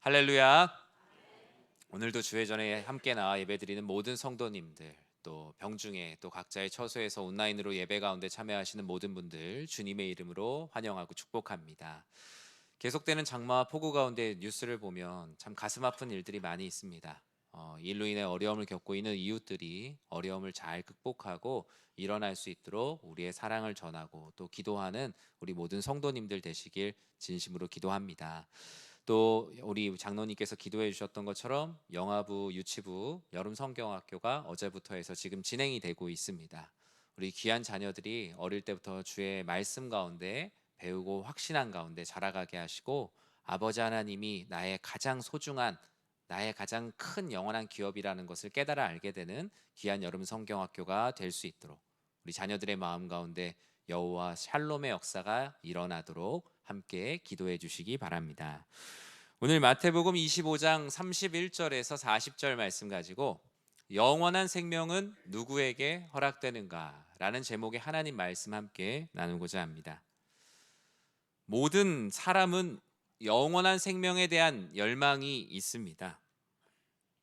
할렐루야. 오늘도 주회 전에 함께 나와 예배드리는 모든 성도님들, 또 병중에 또 각자의 처소에서 온라인으로 예배 가운데 참여하시는 모든 분들 주님의 이름으로 환영하고 축복합니다. 계속되는 장마와 폭우 가운데 뉴스를 보면 참 가슴 아픈 일들이 많이 있습니다. 일로 인해 어려움을 겪고 있는 이웃들이 어려움을 잘 극복하고 일어날 수 있도록 우리의 사랑을 전하고 또 기도하는 우리 모든 성도님들 되시길 진심으로 기도합니다. 또 우리 장로님께서 기도해 주셨던 것처럼 영아부, 유치부, 여름 성경학교가 어제부터 해서 지금 진행이 되고 있습니다. 우리 귀한 자녀들이 어릴 때부터 주의 말씀 가운데 배우고 확신한 가운데 자라가게 하시고 아버지 하나님이 나의 가장 소중한 나의 가장 큰 영원한 기업이라는 것을 깨달아 알게 되는 귀한 여름 성경학교가 될 수 있도록 우리 자녀들의 마음 가운데 여호와 샬롬의 역사가 일어나도록 함께 기도해 주시기 바랍니다. 오늘 마태복음 25장 31절에서 40절 말씀 가지고 영원한 생명은 누구에게 허락되는가? 라는 제목의 하나님 말씀 함께 나누고자 합니다. 모든 사람은 영원한 생명에 대한 열망이 있습니다.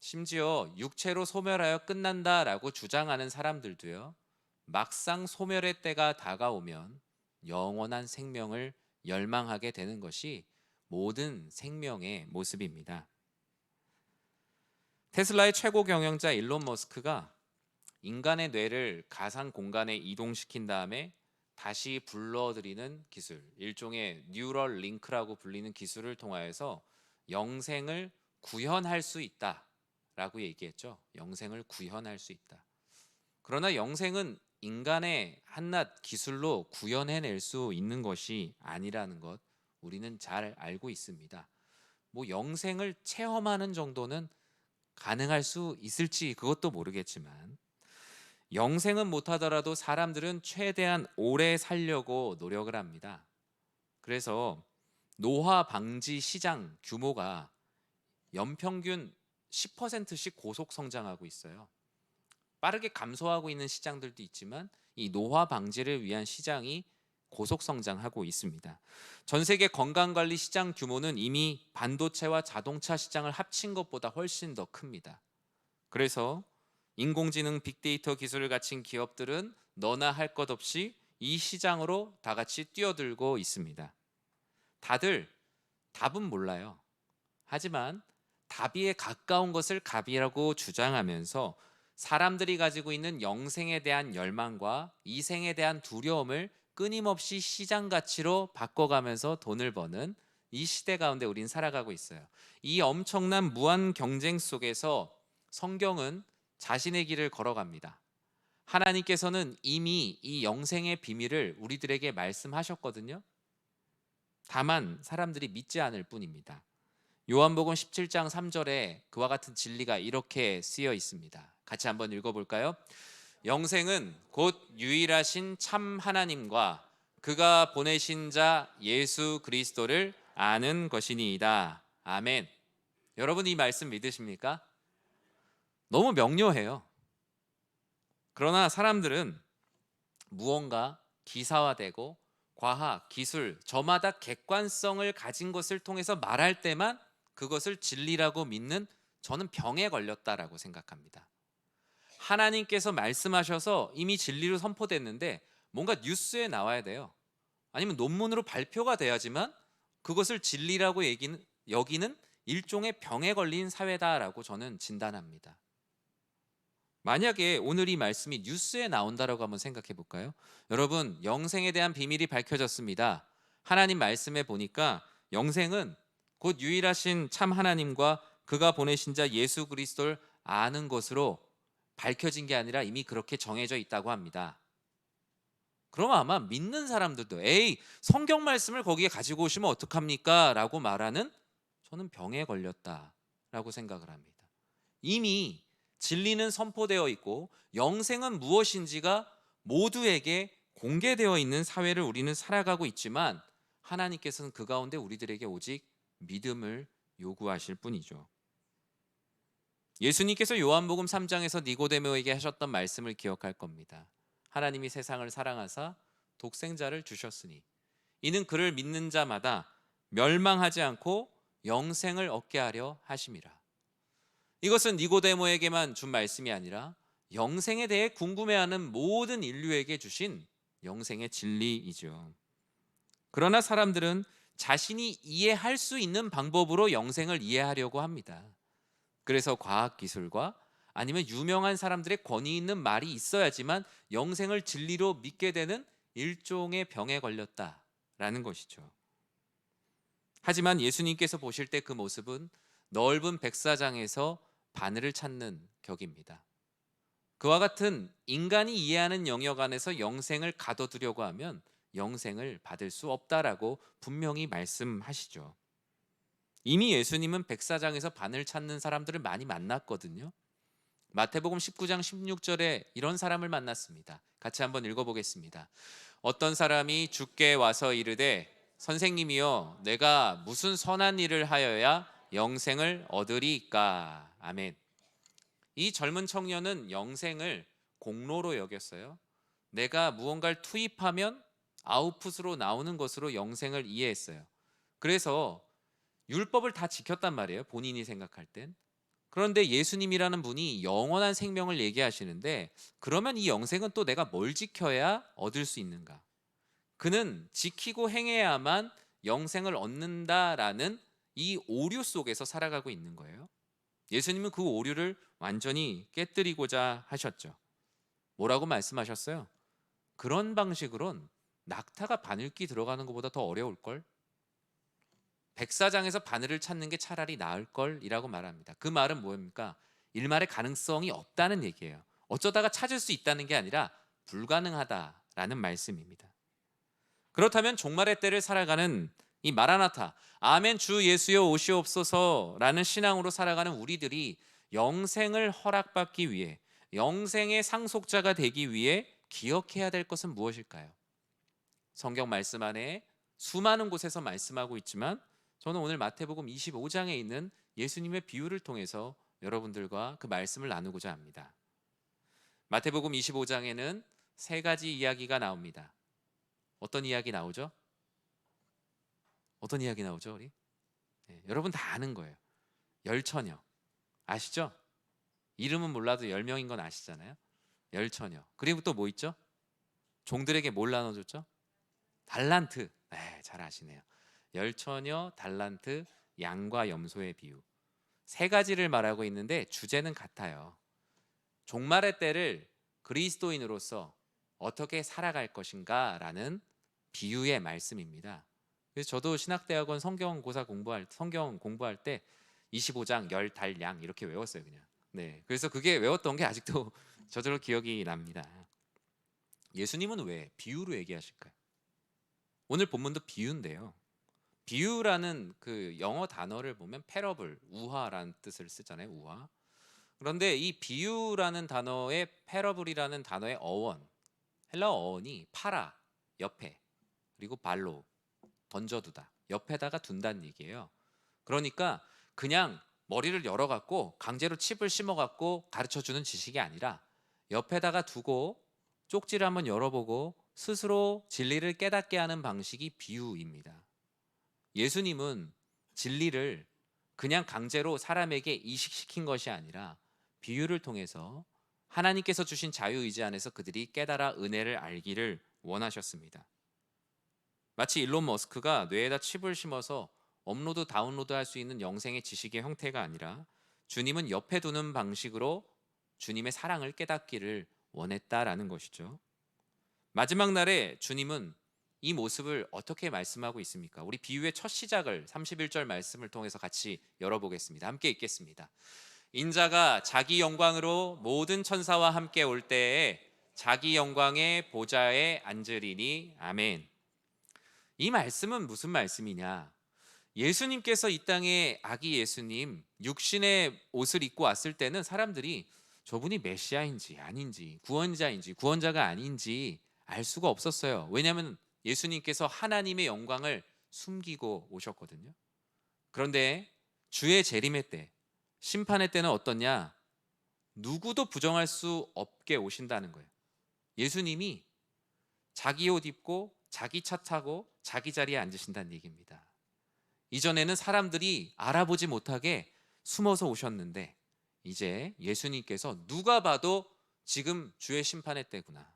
심지어 육체로 소멸하여 끝난다라고 주장하는 사람들도요, 막상 소멸의 때가 다가오면 영원한 생명을 열망하게 되는 것이 모든 생명의 모습입니다. 테슬라의 최고 경영자 일론 머스크가 인간의 뇌를 가상 공간에 이동시킨 다음에 다시 불러들이는 기술, 일종의 뉴럴 링크라고 불리는 기술을 통하여서 영생을 구현할 수 있다라고 얘기했죠. 영생을 구현할 수 있다. 그러나 영생은 인간의 한낱 기술로 구현해낼 수 있는 것이 아니라는 것 우리는 잘 알고 있습니다. 뭐 영생을 체험하는 정도는 가능할 수 있을지 그것도 모르겠지만 영생은 못하더라도 사람들은 최대한 오래 살려고 노력을 합니다. 그래서 노화 방지 시장 규모가 연평균 10%씩 고속 성장하고 있어요. 빠르게 감소하고 있는 시장들도 있지만 이 노화 방지를 위한 시장이 고속 성장하고 있습니다. 전 세계 건강관리 시장 규모는 이미 반도체와 자동차 시장을 합친 것보다 훨씬 더 큽니다. 그래서 인공지능 빅데이터 기술을 갖춘 기업들은 너나 할 것 없이 이 시장으로 다 같이 뛰어들고 있습니다. 다들 답은 몰라요. 하지만 답이에 가까운 것을 갑이라고 주장하면서 사람들이 가지고 있는 영생에 대한 열망과 이생에 대한 두려움을 끊임없이 시장 가치로 바꿔가면서 돈을 버는 이 시대 가운데 우린 살아가고 있어요. 이 엄청난 무한 경쟁 속에서 성경은 자신의 길을 걸어갑니다. 하나님께서는 이미 이 영생의 비밀을 우리들에게 말씀하셨거든요. 다만 사람들이 믿지 않을 뿐입니다. 요한복음 17장 3절에 그와 같은 진리가 이렇게 쓰여 있습니다. 같이 한번 읽어볼까요? 영생은 곧 유일하신 참 하나님과 그가 보내신 자 예수 그리스도를 아는 것이니이다. 아멘. 여러분 이 말씀 믿으십니까? 너무 명료해요. 그러나 사람들은 무언가 기사화되고 과학, 기술, 저마다 객관성을 가진 것을 통해서 말할 때만 그것을 진리라고 믿는 저는 병에 걸렸다라고 생각합니다. 하나님께서 말씀하셔서 이미 진리로 선포됐는데 뭔가 뉴스에 나와야 돼요. 아니면 논문으로 발표가 돼야지만 그것을 진리라고 여기는 일종의 병에 걸린 사회다라고 저는 진단합니다. 만약에 오늘 이 말씀이 뉴스에 나온다라고 한번 생각해 볼까요? 여러분, 영생에 대한 비밀이 밝혀졌습니다. 하나님 말씀에 보니까 영생은 곧 유일하신 참 하나님과 그가 보내신 자 예수 그리스도를 아는 것으로 밝혀진 게 아니라 이미 그렇게 정해져 있다고 합니다. 그러면 아마 믿는 사람들도 에이, 성경 말씀을 거기에 가지고 오시면 어떡합니까? 라고 말하는 저는 병에 걸렸다라고 생각을 합니다. 이미 진리는 선포되어 있고 영생은 무엇인지가 모두에게 공개되어 있는 사회를 우리는 살아가고 있지만 하나님께서는 그 가운데 우리들에게 오직 믿음을 요구하실 뿐이죠. 예수님께서 요한복음 3장에서 니고데모에게 하셨던 말씀을 기억할 겁니다. 하나님이 세상을 사랑하사 독생자를 주셨으니 이는 그를 믿는 자마다 멸망하지 않고 영생을 얻게 하려 하심이라. 이것은 니고데모에게만 준 말씀이 아니라 영생에 대해 궁금해하는 모든 인류에게 주신 영생의 진리이죠. 그러나 사람들은 자신이 이해할 수 있는 방법으로 영생을 이해하려고 합니다. 그래서 과학기술과 아니면 유명한 사람들의 권위 있는 말이 있어야지만 영생을 진리로 믿게 되는 일종의 병에 걸렸다라는 것이죠. 하지만 예수님께서 보실 때 그 모습은 넓은 백사장에서 바늘을 찾는 격입니다. 그와 같은 인간이 이해하는 영역 안에서 영생을 가둬두려고 하면 영생을 받을 수 없다라고 분명히 말씀하시죠. 이미 예수님은 백사장에서 바늘 찾는 사람들을 많이 만났거든요. 마태복음 19장 16절에 이런 사람을 만났습니다. 같이 한번 읽어보겠습니다. 어떤 사람이 주께 와서 이르되 선생님이여 내가 무슨 선한 일을 하여야 영생을 얻으리까? 아멘. 이 젊은 청년은 영생을 공로로 여겼어요. 내가 무언가를 투입하면 아웃풋으로 나오는 것으로 영생을 이해했어요. 그래서 율법을 다 지켰단 말이에요. 본인이 생각할 땐. 그런데 예수님이라는 분이 영원한 생명을 얘기하시는데 그러면 이 영생은 또 내가 뭘 지켜야 얻을 수 있는가? 그는 지키고 행해야만 영생을 얻는다라는 이 오류 속에서 살아가고 있는 거예요. 예수님은 그 오류를 완전히 깨뜨리고자 하셨죠. 뭐라고 말씀하셨어요? 그런 방식으론 낙타가 바늘귀 들어가는 것보다 더 어려울걸? 백사장에서 바늘을 찾는 게 차라리 나을걸이라고 말합니다. 그 말은 뭐입니까? 일말의 가능성이 없다는 얘기예요. 어쩌다가 찾을 수 있다는 게 아니라 불가능하다라는 말씀입니다. 그렇다면 종말의 때를 살아가는 이 마라나타, 아멘 주 예수여 오시옵소서라는 신앙으로 살아가는 우리들이 영생을 허락받기 위해, 영생의 상속자가 되기 위해 기억해야 될 것은 무엇일까요? 성경 말씀 안에 수많은 곳에서 말씀하고 있지만 저는 오늘 마태복음 25장에 있는 예수님의 비유를 통해서 여러분들과 그 말씀을 나누고자 합니다. 마태복음 25장에는 세 가지 이야기가 나옵니다. 어떤 이야기 나오죠? 어떤 이야기 나오죠, 우리? 네, 여러분 다 아는 거예요. 열처녀. 아시죠? 이름은 몰라도 10명인 건 아시잖아요. 열처녀. 그리고 또 뭐 있죠? 종들에게 뭘 나눠줬죠? 달란트. 네, 잘 아시네요. 열처녀, 달란트, 양과 염소의 비유. 세 가지를 말하고 있는데 주제는 같아요. 종말의 때를 그리스도인으로서 어떻게 살아갈 것인가 라는 비유의 말씀입니다. 그래서 저도 신학대학원 성경 공부할 때 25장 열, 달, 양 이렇게 외웠어요, 그냥. 네. 그래서 그게 외웠던 게 아직도 저절로 기억이 납니다. 예수님은 왜 비유로 얘기하실까요? 오늘 본문도 비유인데요. 비유라는 그 영어 단어를 보면 패러블, 우화라는 뜻을 쓰잖아요. 우화. 그런데 이 비유라는 단어의 패러블이라는 단어의 어원, 헬라어 어원이 파라, 옆에, 그리고 발로, 던져두다, 옆에다가 둔다는 얘기예요. 그러니까 그냥 머리를 열어갖고 강제로 칩을 심어갖고 가르쳐주는 지식이 아니라 옆에다가 두고 쪽지를 한번 열어보고 스스로 진리를 깨닫게 하는 방식이 비유입니다. 예수님은 진리를 그냥 강제로 사람에게 이식시킨 것이 아니라 비유를 통해서 하나님께서 주신 자유의지 안에서 그들이 깨달아 은혜를 알기를 원하셨습니다. 마치 일론 머스크가 뇌에다 칩을 심어서 업로드 다운로드 할 수 있는 영생의 지식의 형태가 아니라 주님은 옆에 두는 방식으로 주님의 사랑을 깨닫기를 원했다라는 것이죠. 마지막 날에 주님은 이 모습을 어떻게 말씀하고 있습니까? 우리 비유의 첫 시작을 31절 말씀을 통해서 같이 열어보겠습니다. 함께 읽겠습니다. 인자가 자기 영광으로 모든 천사와 함께 올 때에 자기 영광의 보좌에 앉으리니 아멘. 이 말씀은 무슨 말씀이냐? 예수님께서 이 땅에 아기 예수님 육신의 옷을 입고 왔을 때는 사람들이 저분이 메시아인지 아닌지 구원자인지 구원자가 아닌지 알 수가 없었어요. 왜냐하면 예수님께서 하나님의 영광을 숨기고 오셨거든요. 그런데 주의 재림의 때, 심판의 때는 어떠냐? 누구도 부정할 수 없게 오신다는 거예요. 예수님이 자기 옷 입고 자기 차 타고 자기 자리에 앉으신다는 얘기입니다. 이전에는 사람들이 알아보지 못하게 숨어서 오셨는데 이제 예수님께서 누가 봐도 지금 주의 심판의 때구나.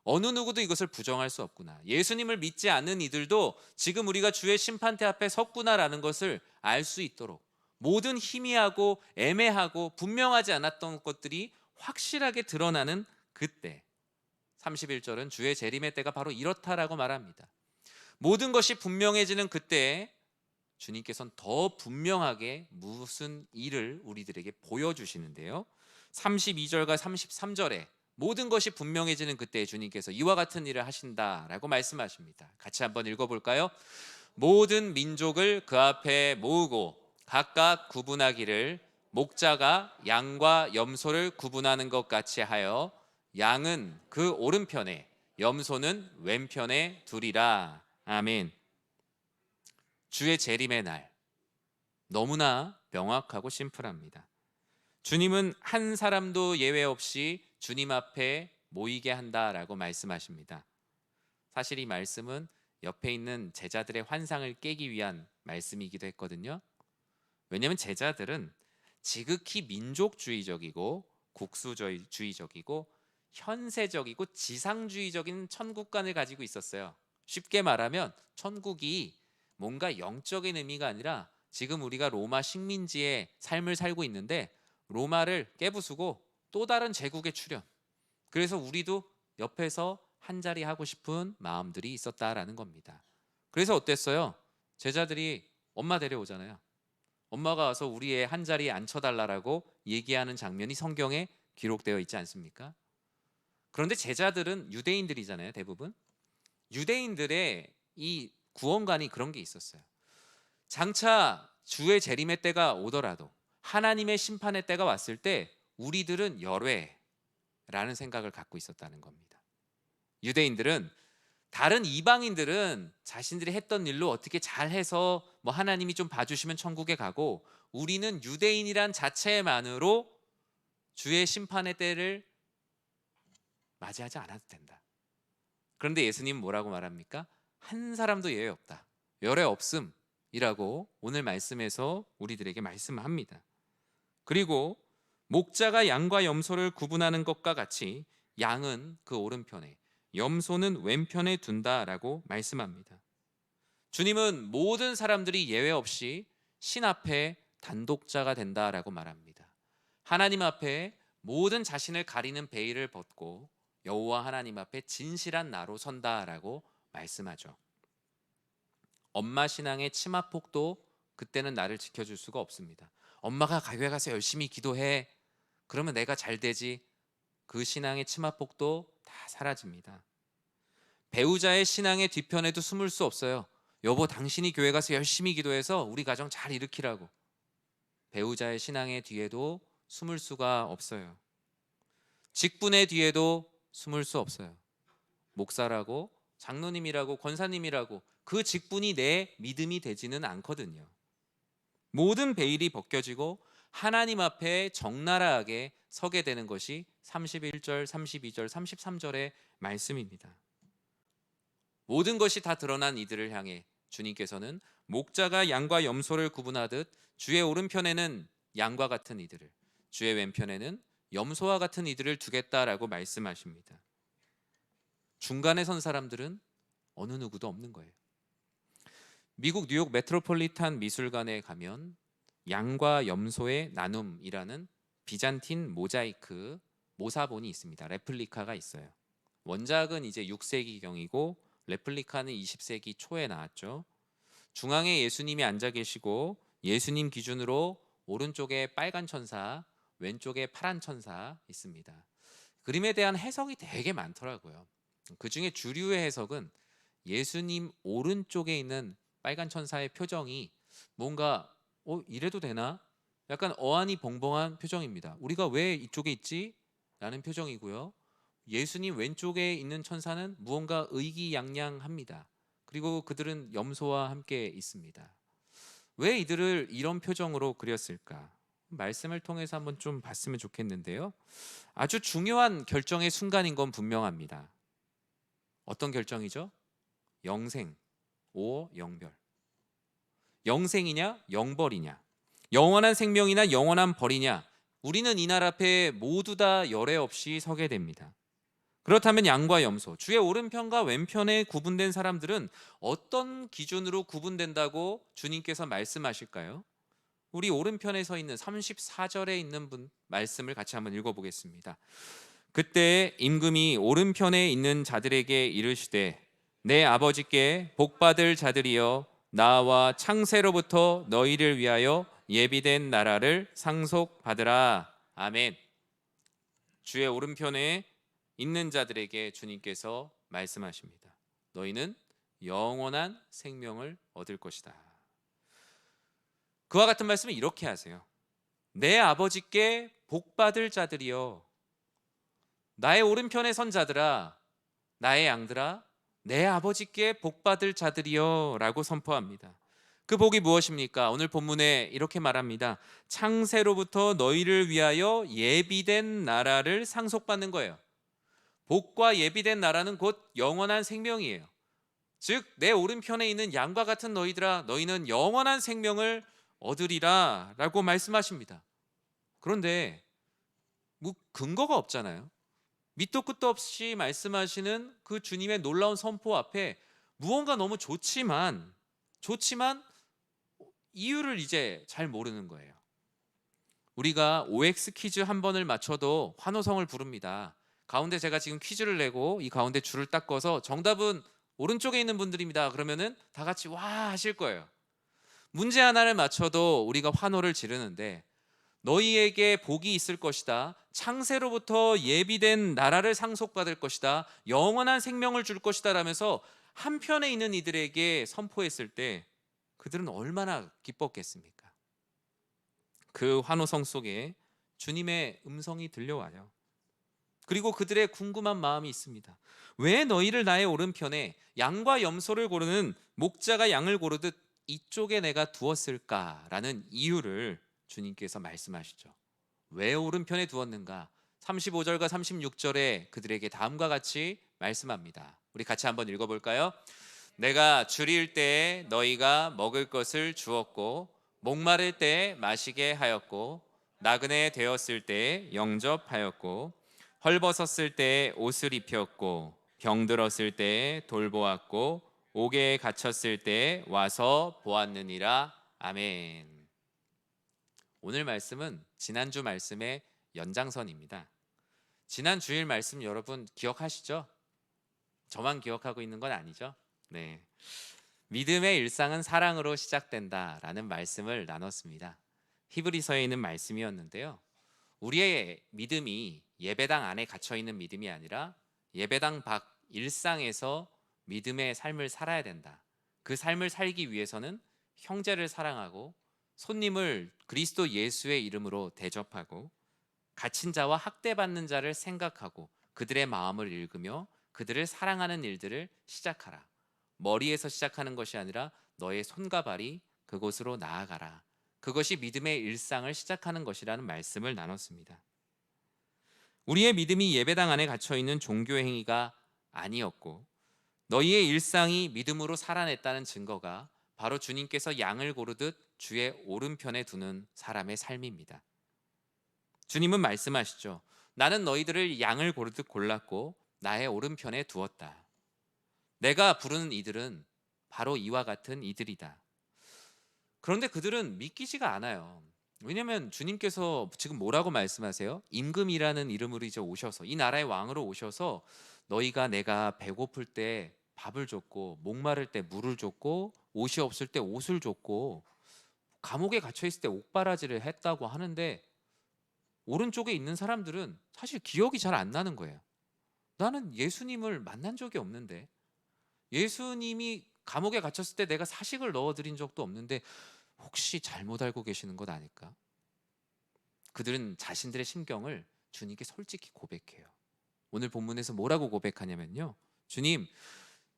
어느 누구도 이것을 부정할 수 없구나. 예수님을 믿지 않는 이들도 지금 우리가 주의 심판대 앞에 섰구나라는 것을 알 수 있도록 모든 희미하고 애매하고 분명하지 않았던 것들이 확실하게 드러나는 그때 31절은 주의 재림의 때가 바로 이렇다라고 말합니다. 모든 것이 분명해지는 그때 주님께서는 더 분명하게 무슨 일을 우리들에게 보여주시는데요. 32절과 33절에 모든 것이 분명해지는 그때 주님께서 이와 같은 일을 하신다라고 말씀하십니다. 같이 한번 읽어볼까요? 모든 민족을 그 앞에 모으고 각각 구분하기를 목자가 양과 염소를 구분하는 것 같이 하여 양은 그 오른편에 염소는 왼편에 두리라. 아멘. 주의 재림의 날 너무나 명확하고 심플합니다. 주님은 한 사람도 예외 없이 주님 앞에 모이게 한다라고 말씀하십니다. 사실 이 말씀은 옆에 있는 제자들의 환상을 깨기 위한 말씀이기도 했거든요. 왜냐하면 제자들은 지극히 민족주의적이고 국수주의적이고 현세적이고 지상주의적인 천국관을 가지고 있었어요. 쉽게 말하면 천국이 뭔가 영적인 의미가 아니라 지금 우리가 로마 식민지의 삶을 살고 있는데 로마를 깨부수고 또 다른 제국에 출현. 그래서 우리도 옆에서 한 자리 하고 싶은 마음들이 있었다라는 겁니다. 그래서 어땠어요? 제자들이 엄마 데려오잖아요. 엄마가 와서 우리의 한 자리에 앉혀달라고 얘기하는 장면이 성경에 기록되어 있지 않습니까? 그런데 제자들은 유대인들이잖아요, 대부분. 유대인들의 이 구원관이 그런 게 있었어요. 장차 주의 재림의 때가 오더라도 하나님의 심판의 때가 왔을 때 우리들은 열외라는 생각을 갖고 있었다는 겁니다. 유대인들은 다른 이방인들은 자신들이 했던 일로 어떻게 잘해서 뭐 하나님이 좀 봐주시면 천국에 가고 우리는 유대인이란 자체만으로 주의 심판의 때를 맞이하지 않아도 된다. 그런데 예수님은 뭐라고 말합니까? 한 사람도 예외 없다. 열외 없음이라고 오늘 말씀에서 우리들에게 말씀합니다. 그리고 목자가 양과 염소를 구분하는 것과 같이 양은 그 오른편에 염소는 왼편에 둔다라고 말씀합니다. 주님은 모든 사람들이 예외 없이 신 앞에 단독자가 된다라고 말합니다. 하나님 앞에 모든 자신을 가리는 베일을 벗고 여호와 하나님 앞에 진실한 나로 선다라고 말씀하죠. 엄마 신앙의 치마폭도 그때는 나를 지켜줄 수가 없습니다. 엄마가 교회 가서 열심히 기도해. 그러면 내가 잘 되지. 그 신앙의 치마폭도 다 사라집니다. 배우자의 신앙의 뒤편에도 숨을 수 없어요. 여보, 당신이 교회 가서 열심히 기도해서 우리 가정 잘 일으키라고. 배우자의 신앙의 뒤에도 숨을 수가 없어요. 직분의 뒤에도 숨을 수 없어요. 목사라고 장로님이라고 권사님이라고 그 직분이 내 믿음이 되지는 않거든요. 모든 베일이 벗겨지고 하나님 앞에 적나라하게 서게 되는 것이 31절, 32절, 33절의 말씀입니다. 모든 것이 다 드러난 이들을 향해 주님께서는 목자가 양과 염소를 구분하듯 주의 오른편에는 양과 같은 이들을, 주의 왼편에는 염소와 같은 이들을 두겠다라고 말씀하십니다. 중간에 선 사람들은 어느 누구도 없는 거예요. 미국 뉴욕 메트로폴리탄 미술관에 가면 양과 염소의 나눔이라는 비잔틴 모자이크 모사본이 있습니다. 레플리카가 있어요. 원작은 이제 6세기경이고 레플리카는 20세기 초에 나왔죠. 중앙에 예수님이 앉아 계시고 예수님 기준으로 오른쪽에 빨간 천사, 왼쪽에 파란 천사 있습니다. 그림에 대한 해석이 되게 많더라고요. 그 중에 주류의 해석은 예수님 오른쪽에 있는 빨간 천사의 표정이 뭔가 이래도 되나? 약간 어안이 벙벙한 표정입니다. 우리가 왜 이쪽에 있지? 라는 표정이고요. 예수님 왼쪽에 있는 천사는 무언가 의기양양합니다. 그리고 그들은 염소와 함께 있습니다. 왜 이들을 이런 표정으로 그렸을까? 말씀을 통해서 한번 좀 봤으면 좋겠는데요. 아주 중요한 결정의 순간인 건 분명합니다. 어떤 결정이죠? 영생, 오 영별. 영생이냐 영벌이냐, 영원한 생명이나 영원한 벌이냐, 우리는 이 날 앞에 모두 다 열애 없이 서게 됩니다. 그렇다면 양과 염소, 주의 오른편과 왼편에 구분된 사람들은 어떤 기준으로 구분된다고 주님께서 말씀하실까요? 우리 오른편에 서 있는 34절에 있는 분 말씀을 같이 한번 읽어보겠습니다. 그때 임금이 오른편에 있는 자들에게 이르시되 내 아버지께 복받을 자들이여 나와 창세로부터 너희를 위하여 예비된 나라를 상속받으라. 아멘. 주의 오른편에 있는 자들에게 주님께서 말씀하십니다. 너희는 영원한 생명을 얻을 것이다. 그와 같은 말씀을 이렇게 하세요. 내 아버지께 복받을 자들이여, 나의 오른편에 선 자들아, 나의 양들아, 내 아버지께 복받을 자들이여 라고 선포합니다. 그 복이 무엇입니까? 오늘 본문에 이렇게 말합니다. 창세로부터 너희를 위하여 예비된 나라를 상속받는 거예요. 복과 예비된 나라는 곧 영원한 생명이에요. 즉 내 오른편에 있는 양과 같은 너희들아, 너희는 영원한 생명을 얻으리라 라고 말씀하십니다. 그런데 뭐 근거가 없잖아요. 밑도 끝도 없이 말씀하시는 그 주님의 놀라운 선포 앞에 무언가 너무 좋지만 이유를 이제 잘 모르는 거예요. 우리가 OX 퀴즈 한 번을 맞춰도 환호성을 부릅니다. 가운데 제가 지금 퀴즈를 내고 이 가운데 줄을 딱 꺼서 정답은 오른쪽에 있는 분들입니다. 그러면은 다 같이 와 하실 거예요. 문제 하나를 맞춰도 우리가 환호를 지르는데 너희에게 복이 있을 것이다. 창세로부터 예비된 나라를 상속받을 것이다. 영원한 생명을 줄 것이다 라면서 한편에 있는 이들에게 선포했을 때 그들은 얼마나 기뻤겠습니까? 그 환호성 속에 주님의 음성이 들려와요. 그리고 그들의 궁금한 마음이 있습니다. 왜 너희를 나의 오른편에 양과 염소를 고르는 목자가 양을 고르듯 이쪽에 내가 두었을까라는 이유를 주님께서 말씀하시죠. 왜 오른편에 두었는가? 35절과 36절에 그들에게 다음과 같이 말씀합니다. 우리 같이 한번 읽어볼까요? 내가 줄일 때에 너희가 먹을 것을 주었고 목마를 때에 마시게 하였고 나그네 되었을 때에 영접하였고 헐벗었을 때에 옷을 입혔고 병들었을 때에 돌보았고 옥에 갇혔을 때에 와서 보았느니라. 아멘. 오늘 말씀은 지난주 말씀의 연장선입니다. 지난 주일 말씀 여러분 기억하시죠? 저만 기억하고 있는 건 아니죠? 네. 믿음의 일상은 사랑으로 시작된다라는 말씀을 나눴습니다. 히브리서에 있는 말씀이었는데요. 우리의 믿음이 예배당 안에 갇혀 있는 믿음이 아니라 예배당 밖 일상에서 믿음의 삶을 살아야 된다. 그 삶을 살기 위해서는 형제를 사랑하고 손님을 그리스도 예수의 이름으로 대접하고 갇힌 자와 학대받는 자를 생각하고 그들의 마음을 읽으며 그들을 사랑하는 일들을 시작하라. 머리에서 시작하는 것이 아니라 너의 손과 발이 그곳으로 나아가라. 그것이 믿음의 일상을 시작하는 것이라는 말씀을 나눴습니다. 우리의 믿음이 예배당 안에 갇혀있는 종교 행위가 아니었고 너희의 일상이 믿음으로 살아냈다는 증거가 바로 주님께서 양을 고르듯 주의 오른편에 두는 사람의 삶입니다. 주님은 말씀하시죠. 나는 너희들을 양을 고르듯 골랐고 나의 오른편에 두었다. 내가 부르는 이들은 바로 이와 같은 이들이다. 그런데 그들은 믿기지가 않아요. 왜냐하면 주님께서 지금 뭐라고 말씀하세요? 임금이라는 이름으로 이제 오셔서 이 나라의 왕으로 오셔서 너희가 내가 배고플 때 밥을 줬고 목마를 때 물을 줬고 옷이 없을 때 옷을 줬고 감옥에 갇혀 있을 때 옥바라지를 했다고 하는데 오른쪽에 있는 사람들은 사실 기억이 잘 안 나는 거예요. 나는 예수님을 만난 적이 없는데 예수님이 감옥에 갇혔을 때 내가 사식을 넣어드린 적도 없는데 혹시 잘못 알고 계시는 것 아닐까? 그들은 자신들의 심경을 주님께 솔직히 고백해요. 오늘 본문에서 뭐라고 고백하냐면요. 주님,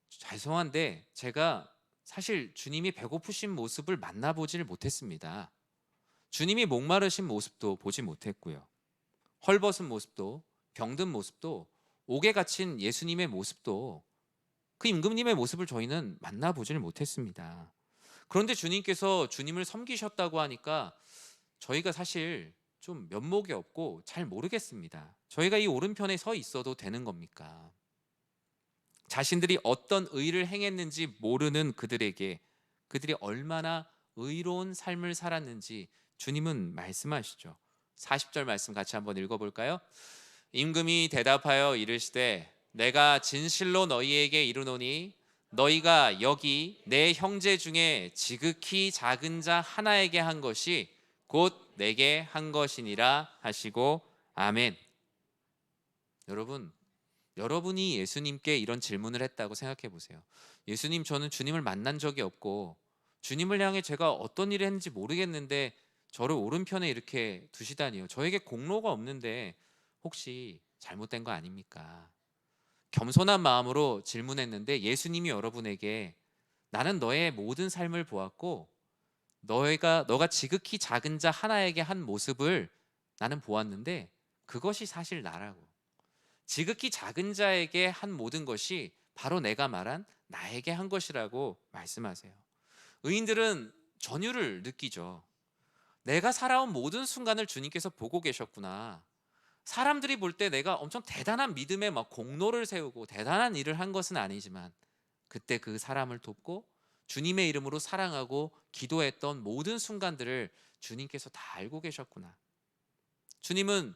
죄송한데 제가 사실 주님이 배고프신 모습을 만나보질 못했습니다. 주님이 목마르신 모습도 보지 못했고요. 헐벗은 모습도 병든 모습도 옥에 갇힌 예수님의 모습도 그 임금님의 모습을 저희는 만나보질 못했습니다. 그런데 주님께서 주님을 섬기셨다고 하니까 저희가 사실 좀 면목이 없고 잘 모르겠습니다. 저희가 이 오른편에 서 있어도 되는 겁니까? 자신들이 어떤 의를 행했는지 모르는 그들에게 그들이 얼마나 의로운 삶을 살았는지 주님은 말씀하시죠. 40절 말씀 같이 한번 읽어볼까요? 임금이 대답하여 이르시되 내가 진실로 너희에게 이르노니 너희가 여기 내 형제 중에 지극히 작은 자 하나에게 한 것이 곧 내게 한 것이니라 하시고 아멘. 여러분이 예수님께 이런 질문을 했다고 생각해 보세요. 예수님, 저는 주님을 만난 적이 없고 주님을 향해 제가 어떤 일을 했는지 모르겠는데 저를 오른편에 이렇게 두시다니요. 저에게 공로가 없는데 혹시 잘못된 거 아닙니까? 겸손한 마음으로 질문했는데 예수님이 여러분에게 나는 너의 모든 삶을 보았고 너가 지극히 작은 자 하나에게 한 모습을 나는 보았는데 그것이 사실 나라고. 지극히 작은 자에게 한 모든 것이 바로 내가 말한 나에게 한 것이라고 말씀하세요. 의인들은 전율을 느끼죠. 내가 살아온 모든 순간을 주님께서 보고 계셨구나. 사람들이 볼 때 내가 엄청 대단한 믿음의 막 공로를 세우고 대단한 일을 한 것은 아니지만 그때 그 사람을 돕고 주님의 이름으로 사랑하고 기도했던 모든 순간들을 주님께서 다 알고 계셨구나. 주님은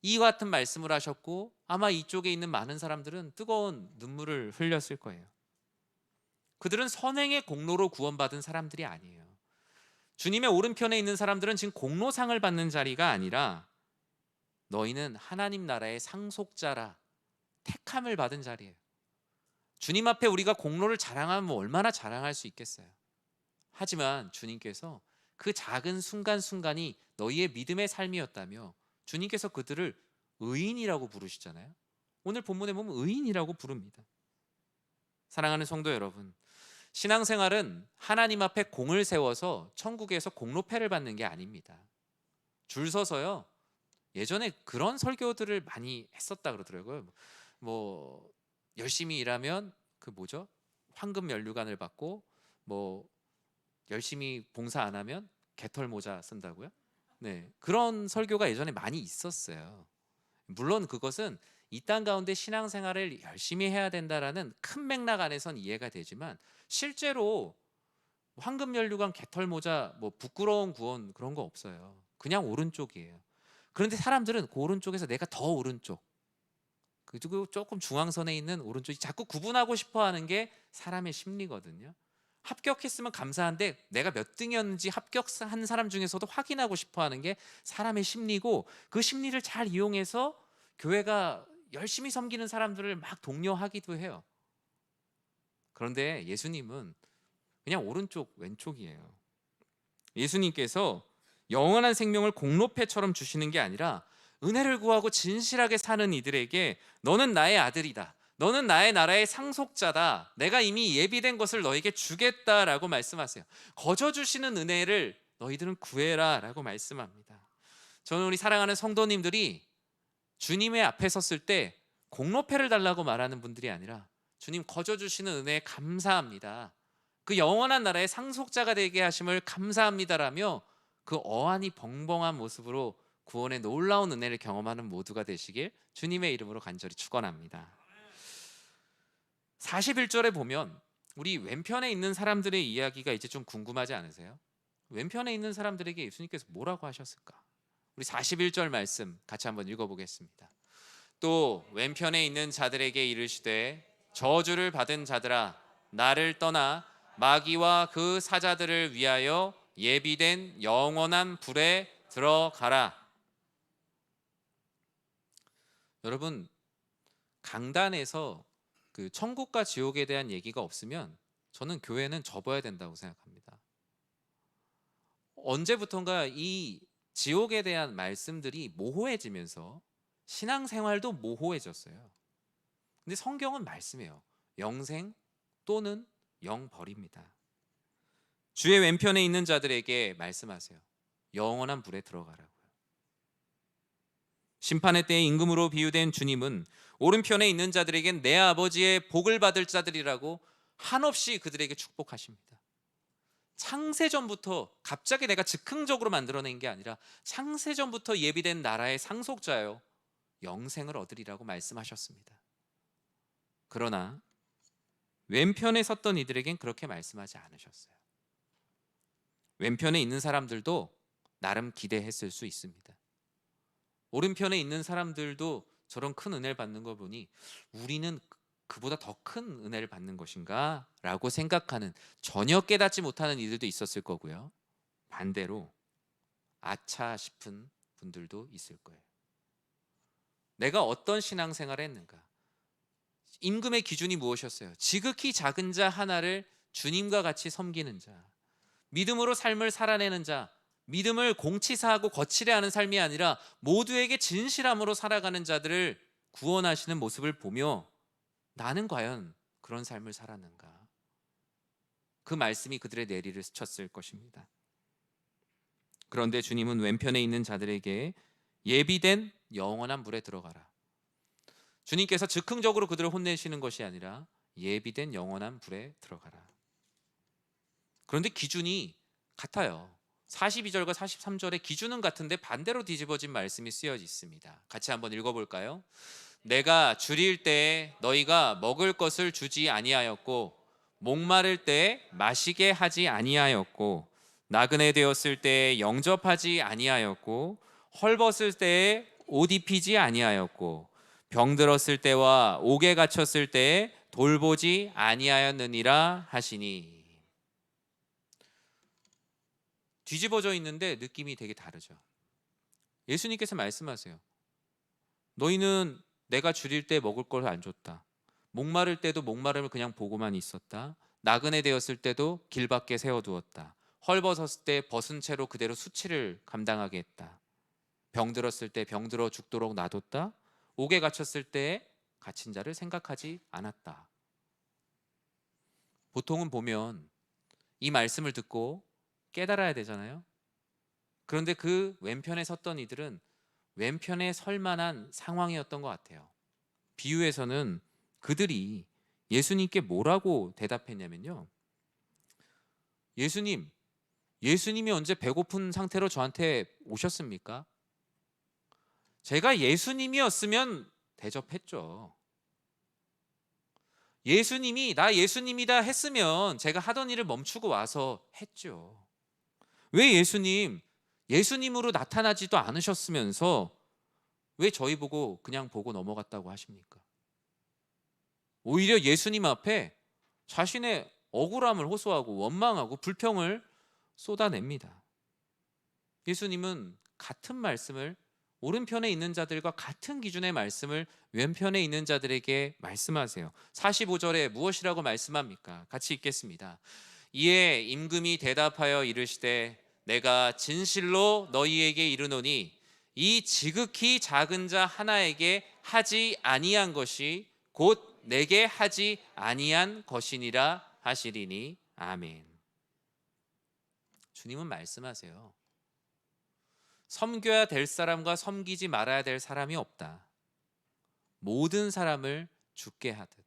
이 같은 말씀을 하셨고 아마 이쪽에 있는 많은 사람들은 뜨거운 눈물을 흘렸을 거예요. 그들은 선행의 공로로 구원받은 사람들이 아니에요. 주님의 오른편에 있는 사람들은 지금 공로상을 받는 자리가 아니라 너희는 하나님 나라의 상속자라 택함을 받은 자리예요. 주님 앞에 우리가 공로를 자랑하면 얼마나 자랑할 수 있겠어요. 하지만 주님께서 그 작은 순간순간이 너희의 믿음의 삶이었다며 주님께서 그들을 의인이라고 부르시잖아요. 오늘 본문에 보면 의인이라고 부릅니다. 사랑하는 성도 여러분, 신앙생활은 하나님 앞에 공을 세워서 천국에서 공로패를 받는 게 아닙니다. 줄 서서요. 예전에 그런 설교들을 많이 했었다 그러더라고요. 뭐 열심히 일하면 그 뭐죠? 황금 면류관을 받고 뭐 열심히 봉사 안 하면 개털 모자 쓴다고요? 네, 그런 설교가 예전에 많이 있었어요. 물론 그것은 이 땅 가운데 신앙생활을 열심히 해야 된다라는 큰 맥락 안에선 이해가 되지만 실제로 황금 면류관 개털 모자 뭐 부끄러운 구원 그런 거 없어요. 그냥 오른쪽이에요. 그런데 사람들은 그 오른쪽에서 내가 더 오른쪽 그리고 조금 중앙선에 있는 오른쪽이 자꾸 구분하고 싶어 하는 게 사람의 심리거든요. 합격했으면 감사한데 내가 몇 등이었는지 합격한 사람 중에서도 확인하고 싶어 하는 게 사람의 심리고 그 심리를 잘 이용해서 교회가 열심히 섬기는 사람들을 막 독려하기도 해요. 그런데 예수님은 그냥 오른쪽 왼쪽이에요. 예수님께서 영원한 생명을 공로패처럼 주시는 게 아니라 은혜를 구하고 진실하게 사는 이들에게 너는 나의 아들이다. 너는 나의 나라의 상속자다. 내가 이미 예비된 것을 너에게 주겠다라고 말씀하세요. 거저 주시는 은혜를 너희들은 구해라 라고 말씀합니다. 저는 우리 사랑하는 성도님들이 주님의 앞에 섰을 때 공로패를 달라고 말하는 분들이 아니라 주님 거저 주시는 은혜에 감사합니다. 그 영원한 나라의 상속자가 되게 하심을 감사합니다라며 그 어안이 벙벙한 모습으로 구원의 놀라운 은혜를 경험하는 모두가 되시길 주님의 이름으로 간절히 축원합니다. 41절에 보면 우리 왼편에 있는 사람들의 이야기가 이제 좀 궁금하지 않으세요? 왼편에 있는 사람들에게 예수님께서 뭐라고 하셨을까? 우리 41절 말씀 같이 한번 읽어보겠습니다. 또 왼편에 있는 자들에게 이르시되 저주를 받은 자들아 나를 떠나 마귀와 그 사자들을 위하여 예비된 영원한 불에 들어가라. 여러분, 강단에서 그 천국과 지옥에 대한 얘기가 없으면 저는 교회는 접어야 된다고 생각합니다. 언제부턴가 이 지옥에 대한 말씀들이 모호해지면서 신앙생활도 모호해졌어요. 근데 성경은 말씀해요. 영생 또는 영벌입니다. 주의 왼편에 있는 자들에게 말씀하세요. 영원한 불에 들어가라고요. 심판의 때에 임금으로 비유된 주님은 오른편에 있는 자들에겐 내 아버지의 복을 받을 자들이라고 한없이 그들에게 축복하십니다. 창세전부터 갑자기 내가 즉흥적으로 만들어낸 게 아니라 창세전부터 예비된 나라의 상속자요 영생을 얻으리라고 말씀하셨습니다. 그러나 왼편에 섰던 이들에겐 그렇게 말씀하지 않으셨어요. 왼편에 있는 사람들도 나름 기대했을 수 있습니다. 오른편에 있는 사람들도 저런 큰 은혜를 받는 거 보니 우리는 그보다 더 큰 은혜를 받는 것인가? 라고 생각하는, 전혀 깨닫지 못하는 이들도 있었을 거고요. 반대로 아차 싶은 분들도 있을 거예요. 내가 어떤 신앙생활을 했는가? 임금의 기준이 무엇이었어요? 지극히 작은 자 하나를 주님과 같이 섬기는 자, 믿음으로 삶을 살아내는 자, 믿음을 공치사하고 거칠해하는 삶이 아니라 모두에게 진실함으로 살아가는 자들을 구원하시는 모습을 보며 나는 과연 그런 삶을 살았는가? 그 말씀이 그들의 내리를 스쳤을 것입니다. 그런데 주님은 왼편에 있는 자들에게 예비된 영원한 물에 들어가라. 주님께서 즉흥적으로 그들을 혼내시는 것이 아니라 예비된 영원한 불에 들어가라. 그런데 기준이 같아요. 42절과 43절의 기준은 같은데 반대로 뒤집어진 말씀이 쓰여 있습니다. 같이 한번 읽어볼까요? 내가 줄일 때에 너희가 먹을 것을 주지 아니하였고 목마를 때에 마시게 하지 아니하였고 나그네 되었을 때에 영접하지 아니하였고 헐벗을 때에 옷 입히지 아니하였고 병들었을 때와 옥에 갇혔을 때에 돌보지 아니하였느니라 하시니. 뒤집어져 있는데 느낌이 되게 다르죠. 예수님께서 말씀하세요. 너희는 내가 줄일 때 먹을 걸 안 줬다. 목마를 때도 목마름을 그냥 보고만 있었다. 나그네 되었을 때도 길 밖에 세워두었다. 헐벗었을 때 벗은 채로 그대로 수치를 감당하게 했다. 병들었을 때 병들어 죽도록 놔뒀다. 옥에 갇혔을 때 갇힌 자를 생각하지 않았다. 보통은 보면 이 말씀을 듣고 깨달아야 되잖아요. 그런데 그 왼편에 섰던 이들은 왼편에 설 만한 상황이었던 것 같아요. 비유에서는 그들이 예수님께 뭐라고 대답했냐면요. 예수님이 언제 배고픈 상태로 저한테 오셨습니까? 제가 예수님이었으면 대접했죠. 예수님이 나 예수님이다 했으면 제가 하던 일을 멈추고 와서 했죠. 왜 예수님으로 나타나지도 않으셨으면서 왜 저희 보고 그냥 보고 넘어갔다고 하십니까? 오히려 예수님 앞에 자신의 억울함을 호소하고 원망하고 불평을 쏟아냅니다. 예수님은 같은 말씀을 오른편에 있는 자들과 같은 기준의 말씀을 왼편에 있는 자들에게 말씀하세요. 45절에 무엇이라고 말씀합니까? 같이 읽겠습니다. 이에 임금이 대답하여 이르시되 내가 진실로 너희에게 이르노니 이 지극히 작은 자 하나에게 하지 아니한 것이 곧 내게 하지 아니한 것이니라 하시리니 아멘. 주님은 말씀하세요. 섬겨야 될 사람과 섬기지 말아야 될 사람이 없다. 모든 사람을 죽게 하듯,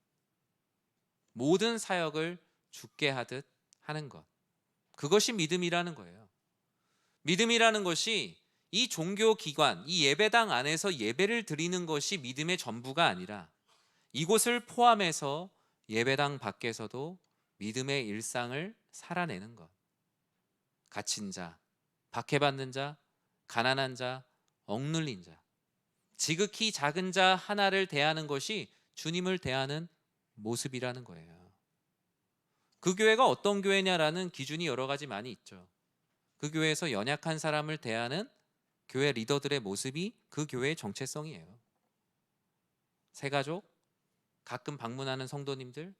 모든 사역을 죽게 하듯 하는 것, 그것이 믿음이라는 거예요. 믿음이라는 것이 이 종교기관, 이 예배당 안에서 예배를 드리는 것이 믿음의 전부가 아니라 이곳을 포함해서 예배당 밖에서도 믿음의 일상을 살아내는 것. 갇힌 자, 박해받는 자, 가난한 자, 억눌린 자, 지극히 작은 자 하나를 대하는 것이 주님을 대하는 모습이라는 거예요. 그 교회가 어떤 교회냐라는 기준이 여러 가지 많이 있죠. 그 교회에서 연약한 사람을 대하는 교회 리더들의 모습이 그 교회의 정체성이에요. 새가족, 가끔 방문하는 성도님들,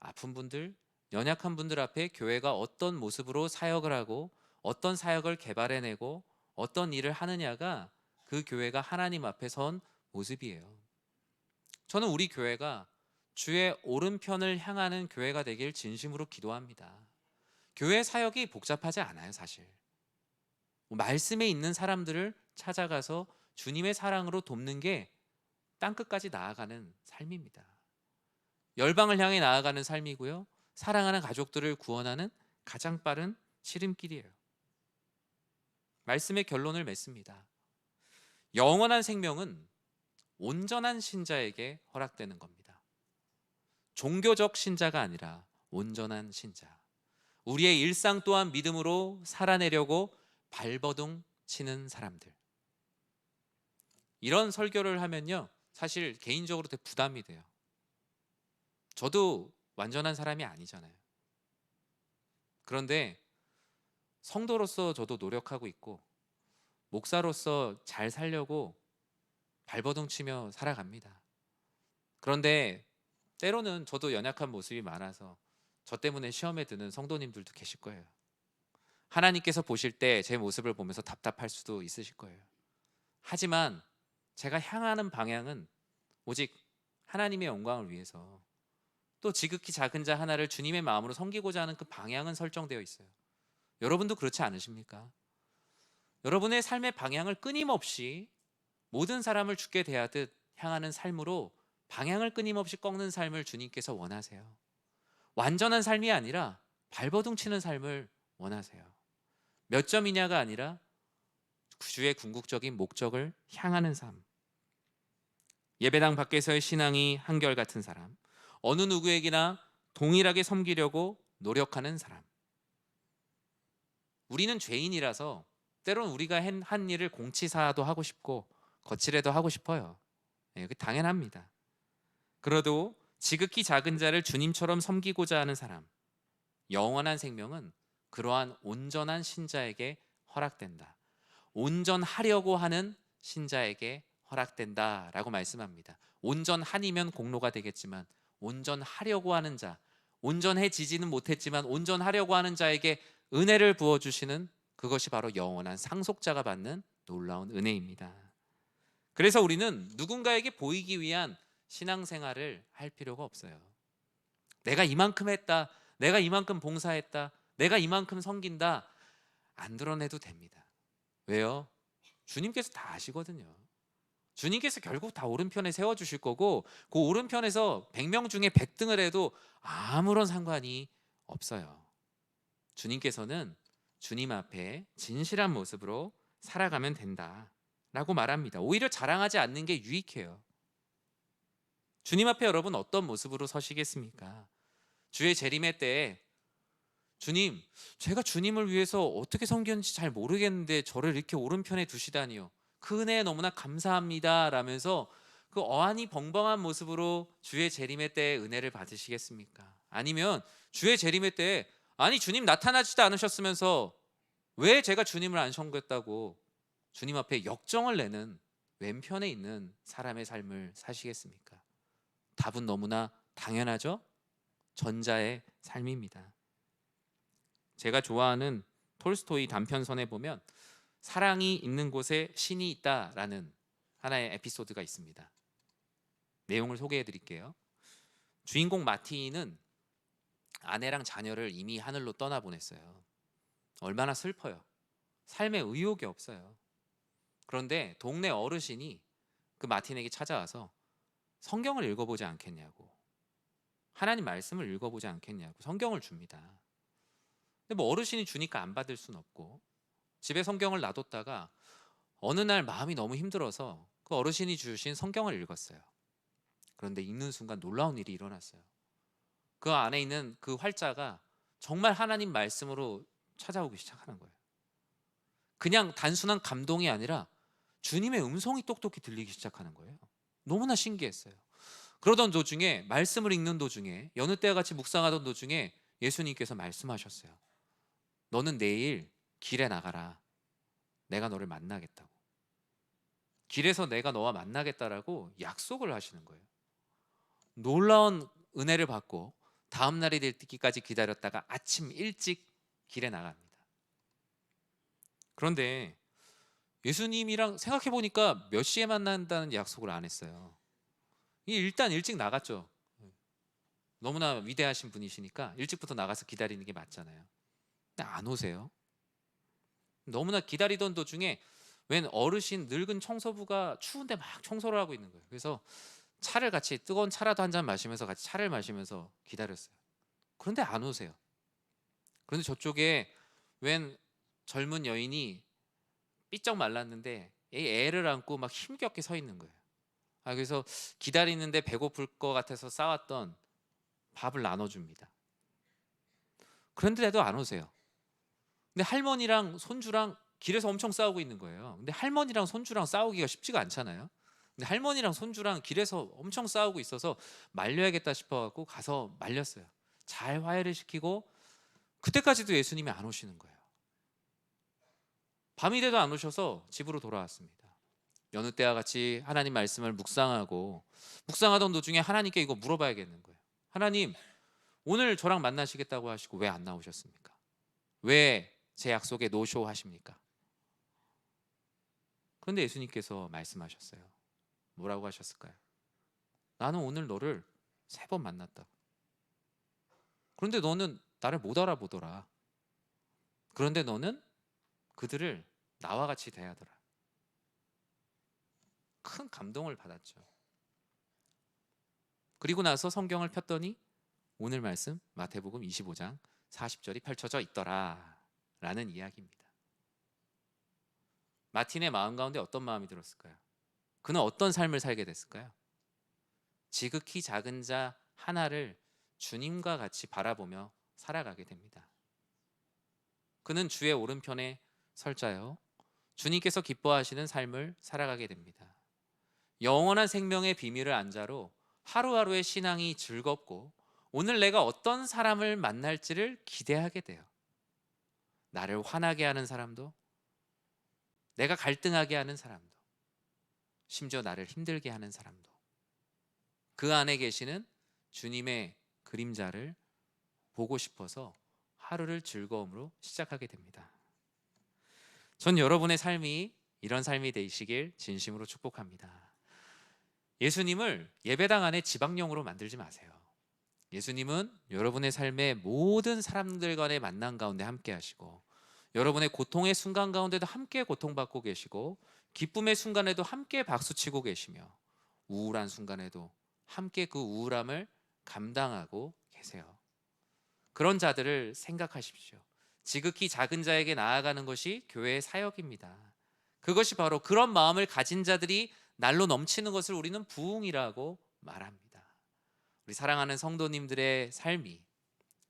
아픈 분들, 연약한 분들 앞에 교회가 어떤 모습으로 사역을 하고 어떤 사역을 개발해내고 어떤 일을 하느냐가 그 교회가 하나님 앞에 선 모습이에요. 저는 우리 교회가 주의 오른편을 향하는 교회가 되길 진심으로 기도합니다. 교회 사역이 복잡하지 않아요, 사실. 말씀에 있는 사람들을 찾아가서 주님의 사랑으로 돕는 게 땅끝까지 나아가는 삶입니다. 열방을 향해 나아가는 삶이고요. 사랑하는 가족들을 구원하는 가장 빠른 지름길이에요. 말씀의 결론을 맺습니다. 영원한 생명은 온전한 신자에게 허락되는 겁니다. 종교적 신자가 아니라 온전한 신자. 우리의 일상 또한 믿음으로 살아내려고 발버둥 치는 사람들. 이런 설교를 하면요, 사실 개인적으로 되게 부담이 돼요. 저도 완전한 사람이 아니잖아요. 그런데 성도로서 저도 노력하고 있고, 목사로서 잘 살려고 발버둥 치며 살아갑니다. 그런데 때로는 저도 연약한 모습이 많아서 저 때문에 시험에 드는 성도님들도 계실 거예요. 하나님께서 보실 때 제 모습을 보면서 답답할 수도 있으실 거예요. 하지만 제가 향하는 방향은 오직 하나님의 영광을 위해서, 또 지극히 작은 자 하나를 주님의 마음으로 섬기고자 하는 그 방향은 설정되어 있어요. 여러분도 그렇지 않으십니까? 여러분의 삶의 방향을 끊임없이 모든 사람을 주께 대하듯 향하는 삶으로 방향을 끊임없이 꺾는 삶을 주님께서 원하세요. 완전한 삶이 아니라 발버둥 치는 삶을 원하세요. 몇 점이냐가 아니라 주의 궁극적인 목적을 향하는 삶. 예배당 밖에서의 신앙이 한결같은 사람, 어느 누구에게나 동일하게 섬기려고 노력하는 사람. 우리는 죄인이라서 때론 우리가 한 일을 공치사도 하고 싶고 거칠애도 하고 싶어요. 그 당연합니다. 그래도 지극히 작은 자를 주님처럼 섬기고자 하는 사람, 영원한 생명은 그러한 온전한 신자에게 허락된다. 온전하려고 하는 신자에게 허락된다라고 말씀합니다. 온전하니면 공로가 되겠지만 온전하려고 하는 자, 온전해지지는 못했지만 온전하려고 하는 자에게 은혜를 부어주시는, 그것이 바로 영원한 상속자가 받는 놀라운 은혜입니다. 그래서 우리는 누군가에게 보이기 위한 신앙생활을 할 필요가 없어요. 내가 이만큼 했다, 내가 이만큼 봉사했다, 내가 이만큼 섬긴다, 안 드러내도 됩니다. 왜요? 주님께서 다 아시거든요. 주님께서 결국 다 오른편에 세워주실 거고, 그 오른편에서 100명 중에 100등을 해도 아무런 상관이 없어요. 주님께서는 주님 앞에 진실한 모습으로 살아가면 된다 라고 말합니다. 오히려 자랑하지 않는 게 유익해요. 주님 앞에 여러분 어떤 모습으로 서시겠습니까? 주의 재림의 때에 주님, 제가 주님을 위해서 어떻게 섬겼는지 잘 모르겠는데 저를 이렇게 오른편에 두시다니요, 그 은혜에 너무나 감사합니다 라면서 그 어안이 벙벙한 모습으로 주의 재림의 때에 은혜를 받으시겠습니까? 아니면 주의 재림의 때에 아니 주님 나타나지도 않으셨으면서 왜 제가 주님을 안 섬겼다고 주님 앞에 역정을 내는 왼편에 있는 사람의 삶을 사시겠습니까? 답은 너무나 당연하죠? 전자의 삶입니다. 제가 좋아하는 톨스토이 단편선에 보면 사랑이 있는 곳에 신이 있다라는 하나의 에피소드가 있습니다. 내용을 소개해 드릴게요. 주인공 마틴은 아내랑 자녀를 이미 하늘로 떠나보냈어요. 얼마나 슬퍼요. 삶에 의욕이 없어요. 그런데 동네 어르신이 그 마틴에게 찾아와서 성경을 읽어보지 않겠냐고, 하나님 말씀을 읽어보지 않겠냐고 성경을 줍니다. 근데 뭐 어르신이 주니까 안 받을 순 없고, 집에 성경을 놔뒀다가 어느 날 마음이 너무 힘들어서 그 어르신이 주신 성경을 읽었어요. 그런데 읽는 순간 놀라운 일이 일어났어요. 그 안에 있는 그 활자가 정말 하나님 말씀으로 찾아오기 시작하는 거예요. 그냥 단순한 감동이 아니라 주님의 음성이 똑똑히 들리기 시작하는 거예요. 너무나 신기했어요. 그러던 도중에, 말씀을 읽는 도중에, 여느 때와 같이 묵상하던 도중에 예수님께서 말씀하셨어요. 너는 내일 길에 나가라. 내가 너를 만나겠다고. 길에서 내가 너와 만나겠다라고 약속을 하시는 거예요. 놀라운 은혜를 받고 다음 날이 되기까지 기다렸다가 아침 일찍 길에 나갑니다. 그런데 예수님이랑 생각해 보니까 몇 시에 만난다는 약속을 안 했어요. 일단 일찍 나갔죠. 너무나 위대하신 분이시니까 일찍부터 나가서 기다리는 게 맞잖아요. 근데 안 오세요. 너무나 기다리던 도중에 웬 어르신 늙은 청소부가 추운데 막 청소를 하고 있는 거예요. 그래서 차를 같이, 뜨거운 차라도 한 잔 마시면서 같이 차를 마시면서 기다렸어요. 그런데 안 오세요. 그런데 저쪽에 웬 젊은 여인이 삐쩍 말랐는데 애를 안고 막 힘겹게 서 있는 거예요. 그래서 기다리는데 배고플 것 같아서 싸왔던 밥을 나눠줍니다. 그런데도 안 오세요. 근데 할머니랑 손주랑 길에서 엄청 싸우고 있는 거예요. 근데 할머니랑 손주랑 싸우기가 쉽지가 않잖아요. 근데 할머니랑 손주랑 길에서 엄청 싸우고 있어서 말려야겠다 싶어갖고 가서 말렸어요. 잘 화해를 시키고 그때까지도 예수님이 안 오시는 거예요. 밤이 돼도 안 오셔서 집으로 돌아왔습니다. 여느 때와 같이 하나님 말씀을 묵상하던 도중에 하나님께 이거 물어봐야겠는 거예요. 하나님, 오늘 저랑 만나시겠다고 하시고 왜 안 나오셨습니까? 왜 제 약속에 노쇼 하십니까? 그런데 예수님께서 말씀하셨어요. 뭐라고 하셨을까요? 나는 오늘 너를 3번 만났다. 그런데 너는 나를 못 알아보더라. 그런데 너는 그들을 나와 같이 대하더라. 큰 감동을 받았죠. 그리고 나서 성경을 폈더니 오늘 말씀 마태복음 25장 40절이 펼쳐져 있더라 라는 이야기입니다. 마틴의 마음 가운데 어떤 마음이 들었을까요? 그는 어떤 삶을 살게 됐을까요? 지극히 작은 자 하나를 주님과 같이 바라보며 살아가게 됩니다. 그는 주의 오른편에 설 자요, 주님께서 기뻐하시는 삶을 살아가게 됩니다. 영원한 생명의 비밀을 안 자로 하루하루의 신앙이 즐겁고 오늘 내가 어떤 사람을 만날지를 기대하게 돼요. 나를 화나게 하는 사람도, 내가 갈등하게 하는 사람도, 심지어 나를 힘들게 하는 사람도 그 안에 계시는 주님의 그림자를 보고 싶어서 하루를 즐거움으로 시작하게 됩니다. 전 여러분의 삶이 이런 삶이 되시길 진심으로 축복합니다. 예수님을 예배당 안에 지방령으로 만들지 마세요. 예수님은 여러분의 삶의 모든 사람들 간의 만남 가운데 함께 하시고, 여러분의 고통의 순간 가운데도 함께 고통받고 계시고, 기쁨의 순간에도 함께 박수치고 계시며, 우울한 순간에도 함께 그 우울함을 감당하고 계세요. 그런 자들을 생각하십시오. 지극히 작은 자에게 나아가는 것이 교회의 사역입니다. 그것이 바로 그런 마음을 가진 자들이 날로 넘치는 것을 우리는 부흥이라고 말합니다. 우리 사랑하는 성도님들의 삶이,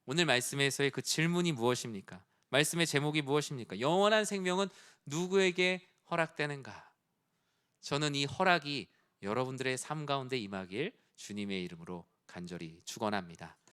오늘 말씀에서의 그 질문이 무엇입니까? 말씀의 제목이 무엇입니까? 영원한 생명은 누구에게 허락되는가? 저는 이 허락이 여러분들의 삶 가운데 임하길 주님의 이름으로 간절히 축원합니다.